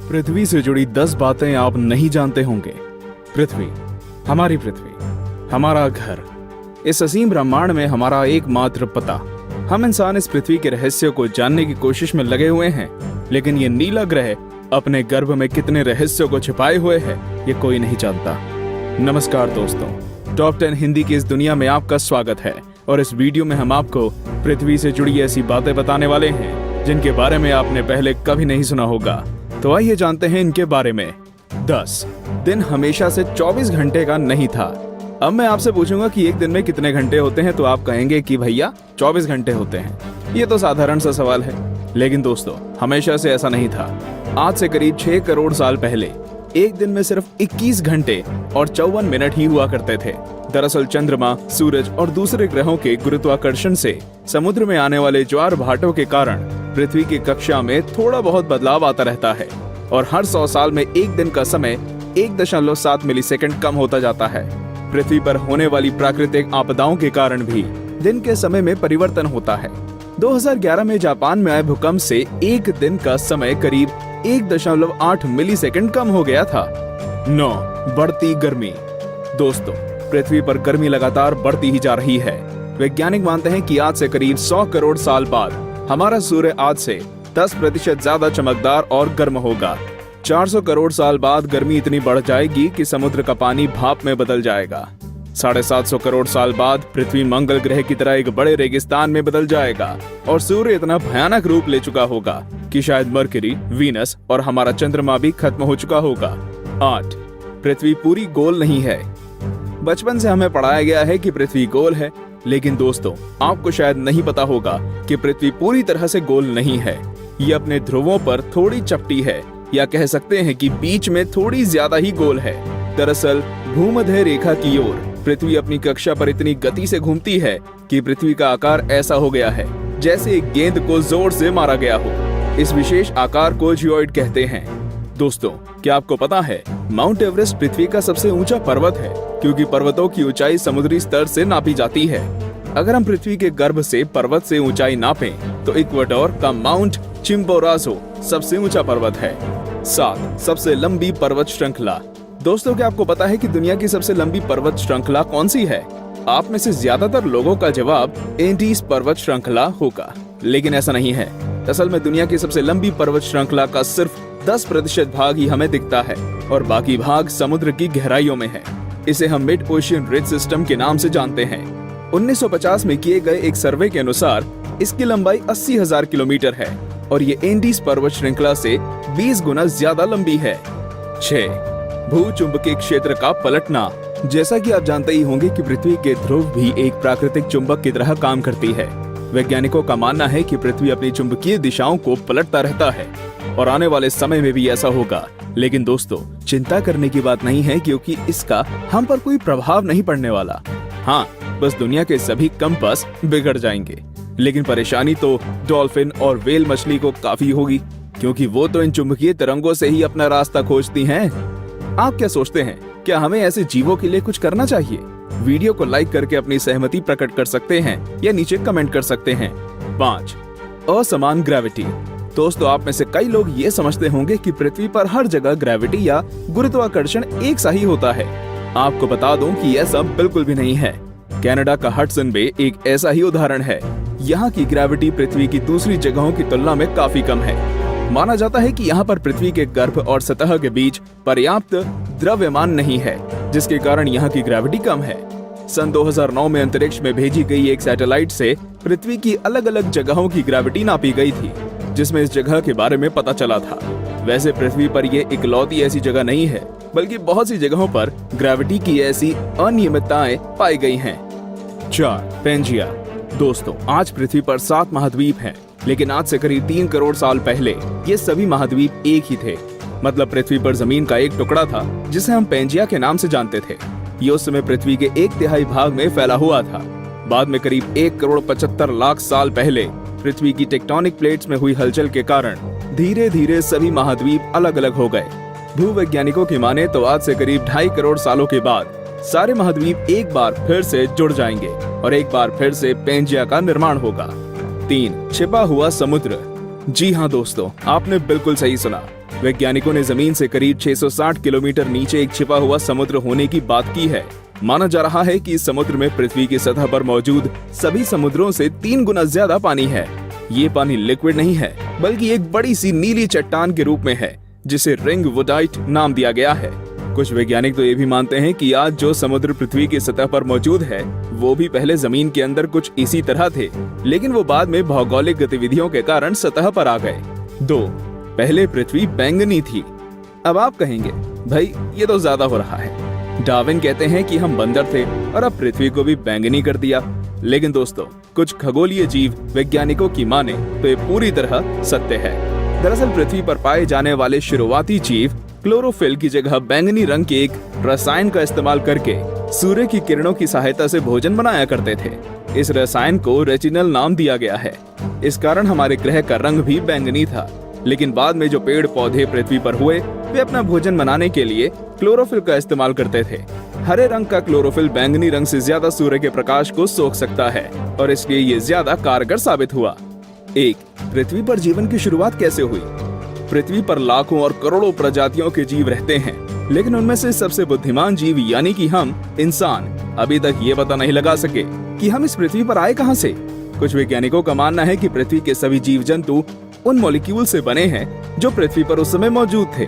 पृथ्वी से जुड़ी 10 बातें आप नहीं जानते होंगे। पृथ्वी, हमारी पृथ्वी, हमारा घर, इस असीम ब्रह्मांड में हमारा एकमात्र पता। हम इंसान इस पृथ्वी के रहस्य को जानने की कोशिश में लगे हुए हैं, लेकिन ये नीला ग्रह अपने गर्भ में कितने रहस्यों को छिपाए हुए है, ये कोई नहीं जानता। नमस्कार दोस्तों, टॉप 10 हिंदी की इस दुनिया में आपका स्वागत है और इस वीडियो में हम आपको पृथ्वी से जुड़ी ऐसी बातें बताने वाले हैं जिनके बारे में आपने पहले कभी नहीं सुना होगा। तो आइए जानते हैं इनके बारे में। 10 दिन हमेशा से 24 घंटे का नहीं था। अब मैं आपसे पूछूंगा कि एक दिन में कितने घंटे होते हैं, तो आप कहेंगे कि भैया 24 घंटे होते हैं। ये तो साधारण सा सवाल है, लेकिन दोस्तों हमेशा से ऐसा नहीं था। आज से करीब 6 करोड़ साल पहले एक दिन में सिर्फ 21 घंटे और 54 मिनट ही हुआ करते थे। दरअसल चंद्रमा, सूरज और दूसरे ग्रहों के गुरुत्वाकर्षण से समुद्र में आने वाले ज्वार भाटों के कारण पृथ्वी की कक्षा में थोड़ा बहुत बदलाव आता रहता है और हर 100 साल में एक दिन का समय 1.7 मिलीसेकंड कम होता जाता है। पृथ्वी पर होने वाली प्राकृतिक आपदाओं के कारण भी दिन के समय में परिवर्तन होता है। 2011 में जापान में आए भूकंप से एक दिन का समय करीब 1.8 मिलीसेकंड कम हो गया था। 9 बढ़ती गर्मी। दोस्तों, पृथ्वी पर गर्मी लगातार बढ़ती ही जा रही है। वैज्ञानिक मानते हैं कि आज से करीब 100 करोड़ साल बाद हमारा सूर्य आज से 10% ज्यादा चमकदार और गर्म होगा। 400 करोड़ साल बाद गर्मी इतनी बढ़ जाएगी कि समुद्र का पानी भाप में बदल जाएगा। 750 करोड़ साल बाद पृथ्वी मंगल ग्रह की तरह एक बड़े रेगिस्तान में बदल जाएगा और सूर्य इतना भयानक रूप ले चुका होगा कि शायद मरकरी, वीनस और हमारा चंद्रमा भी खत्म हो चुका होगा। 8 पृथ्वी पूरी गोल नहीं है। बचपन से हमें पढ़ाया गया है कि पृथ्वी गोल है, लेकिन दोस्तों आपको शायद नहीं पता होगा कि पृथ्वी पूरी तरह से गोल नहीं है। ये अपने ध्रुवों पर थोड़ी चपटी है, या कह सकते हैं कि बीच में थोड़ी ज्यादा ही गोल है। दरअसल भूमध्य रेखा की ओर पृथ्वी अपनी कक्षा पर इतनी गति से घूमती है कि पृथ्वी का आकार ऐसा हो गया है जैसे एक गेंद को जोर से मारा गया हो। इस विशेष आकार को जियोइड कहते हैं। दोस्तों, क्या आपको पता है माउंट एवरेस्ट पृथ्वी का सबसे ऊंचा पर्वत है, क्योंकि पर्वतों की ऊंचाई समुद्री स्तर से नापी जाती है। अगर हम पृथ्वी के गर्भ से पर्वत से ऊंचाई नापें तो इक्वाडोर का माउंट चिम्बोराजो सबसे ऊंचा पर्वत है। 7 सबसे लंबी पर्वत श्रृंखला। दोस्तों, क्या आपको पता है कि दुनिया की सबसे लंबी पर्वत श्रृंखला कौन सी है? आप में से ज्यादातर लोगों का जवाब एंडीज पर्वत श्रृंखला होगा, लेकिन ऐसा नहीं है। असल में दुनिया की सबसे लंबी पर्वत श्रृंखला का सिर्फ 10% भाग ही हमें दिखता है और बाकी भाग समुद्र की गहराइयों में है। इसे हम मिड ओशियन रिज सिस्टम के नाम से जानते हैं। 1950 में किए गए एक सर्वे के अनुसार इसकी लंबाई 80,000 किलोमीटर है और ये एंडीज पर्वत श्रृंखला से 20 गुना ज्यादा लंबी है। 6 भूचुंबकीय क्षेत्र का पलटना। जैसा कि आप जानते ही होंगे कि पृथ्वी के ध्रुव भी एक प्राकृतिक चुंबक की तरह काम करती है। वैज्ञानिकों का मानना है कि पृथ्वी अपनी चुंबकीय दिशाओं को पलटता रहता है और आने वाले समय में भी ऐसा होगा। लेकिन दोस्तों, चिंता करने की बात नहीं है, क्योंकि इसका हम पर कोई प्रभाव नहीं पड़ने वाला। हाँ, बस दुनिया के सभी कंपास बिगड़ जाएंगे। लेकिन परेशानी तो डॉल्फिन और व्हेल मछली को काफी होगी, क्योंकि वो तो इन चुंबकीय तरंगों से ही अपना रास्ता खोजती हैं। आप क्या सोचते हैं, क्या हमें ऐसे जीवों के लिए कुछ करना चाहिए? वीडियो को लाइक करके अपनी सहमति प्रकट कर सकते हैं या नीचे कमेंट कर सकते हैं। 5 असमान ग्रेविटी। दोस्तों, आप में से कई लोग ये समझते होंगे कि पृथ्वी पर हर जगह ग्रेविटी या गुरुत्वाकर्षण एक सा ही होता है। आपको बता दूं कि ऐसा बिल्कुल भी नहीं है। कनाडा का हडसन बे एक ऐसा ही उदाहरण है। यहाँ की ग्रेविटी पृथ्वी की दूसरी जगहों की तुलना में काफी कम है। माना जाता है कि यहाँ पर पृथ्वी के गर्भ और सतह के बीच पर्याप्त द्रव्यमान नहीं है, जिसके कारण यहाँ की ग्रेविटी कम है। सन 2009 में अंतरिक्ष में भेजी गई एक सैटेलाइट से पृथ्वी की अलग अलग जगहों की ग्रेविटी नापी गई थी, जिसमें इस जगह के बारे में पता चला था। वैसे पृथ्वी पर ये इकलौती ऐसी जगह नहीं है, बल्कि बहुत सी जगहों पर ग्रेविटी की ऐसी अनियमितताएं पाई गई हैं। 4 पेंजिया। दोस्तों, आज पृथ्वी पर 7 महाद्वीप हैं, लेकिन आज से करीब 3 करोड़ साल पहले ये सभी महाद्वीप एक ही थे। मतलब पृथ्वी पर जमीन का एक टुकड़ा था जिसे हम पेंजिया के नाम से जानते थे। ये उस समय पृथ्वी के 1/3 भाग में फैला हुआ था। बाद में करीब 1 करोड़ 75 लाख साल पहले पृथ्वी की टेक्टोनिक प्लेट्स में हुई हलचल के कारण धीरे धीरे सभी महाद्वीप अलग अलग हो गए। भूवैज्ञानिकों की माने तो आज से करीब 2.5 करोड़ सालों के बाद सारे महाद्वीप एक बार फिर से जुड़ जाएंगे और एक बार फिर से पेंजिया का निर्माण होगा। 3 छिपा हुआ समुद्र। जी हाँ दोस्तों, आपने बिल्कुल सही सुना। वैज्ञानिकों ने जमीन से करीब 660 किलोमीटर नीचे एक छिपा हुआ समुद्र होने की बात की है। माना जा रहा है कि इस समुद्र में पृथ्वी की सतह पर मौजूद सभी समुद्रों से 3 गुना ज्यादा पानी है। ये पानी लिक्विड नहीं है, बल्कि एक बड़ी सी नीली चट्टान के रूप में है, जिसे रिंग वुडाइट नाम दिया गया है। कुछ वैज्ञानिक तो ये भी मानते हैं कि आज जो समुद्र पृथ्वी की सतह पर मौजूद है, वो भी पहले जमीन के अंदर कुछ इसी तरह थे, लेकिन वो बाद में भौगोलिक गतिविधियों के कारण सतह पर आ गए। 2. पहले पृथ्वी बैंगनी थी। अब आप कहेंगे, भाई ये तो ज्यादा हो रहा है। डार्विन कहते हैं कि हम बंदर थे और अब पृथ्वी को भी बैंगनी कर दिया। लेकिन दोस्तों, कुछ खगोलीय जीव वैज्ञानिकों की माने तो ये पूरी तरह सत्य है। दरअसल पृथ्वी पर पाए जाने वाले शुरुआती जीव क्लोरोफिल की जगह बैंगनी रंग के एक रसायन का इस्तेमाल करके सूर्य की किरणों की सहायता से भोजन बनाया करते थे। इस रसायन को रेटिनल नाम दिया गया है। इस कारण हमारे ग्रह का रंग भी बैंगनी था। लेकिन बाद में जो पेड़ पौधे पृथ्वी पर हुए, वे अपना भोजन बनाने के लिए क्लोरोफिल का इस्तेमाल करते थे। हरे रंग का क्लोरोफिल बैंगनी रंग से ज्यादा सूर्य के प्रकाश को सोख सकता है और इसलिए ये ज्यादा कारगर साबित हुआ। 1. पृथ्वी पर जीवन की शुरुआत कैसे हुई? पृथ्वी पर लाखों और करोड़ों प्रजातियों के जीव रहते हैं, लेकिन उनमें से सबसे बुद्धिमान जीव यानी कि हम इंसान अभी तक ये पता नहीं लगा सके कि हम इस पृथ्वी पर आए कहां से। कुछ वैज्ञानिकों का मानना है कि पृथ्वी के सभी जीव जंतु उन मॉलिक्यूल से बने हैं जो पृथ्वी पर उस समय मौजूद थे।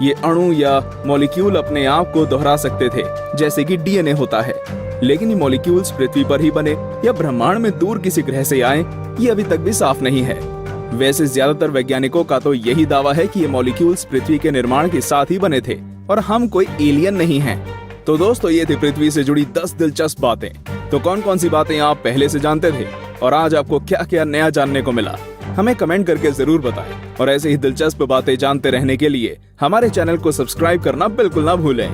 ये अणु या मॉलिक्यूल अपने आप को दोहरा सकते थे, जैसे कि डीएनए होता है। लेकिन ये मॉलिक्यूल्स पृथ्वी पर ही बने या ब्रह्मांड में दूर किसी ग्रह से आए, ये अभी तक भी साफ नहीं है। वैसे ज्यादातर वैज्ञानिकों का तो यही दावा है कि ये मॉलिक्यूल्स पृथ्वी के निर्माण के साथ ही बने थे और हम कोई एलियन नहीं हैं। तो दोस्तों, ये थी पृथ्वी से जुड़ी 10 दिलचस्प बातें। तो कौन कौन सी बातें आप पहले से जानते थे और आज आपको क्या क्या नया जानने को मिला, हमें कमेंट करके जरूर बताएं। और ऐसे ही दिलचस्प बातें जानते रहने के लिए हमारे चैनल को सब्सक्राइब करना बिल्कुल ना भूलें।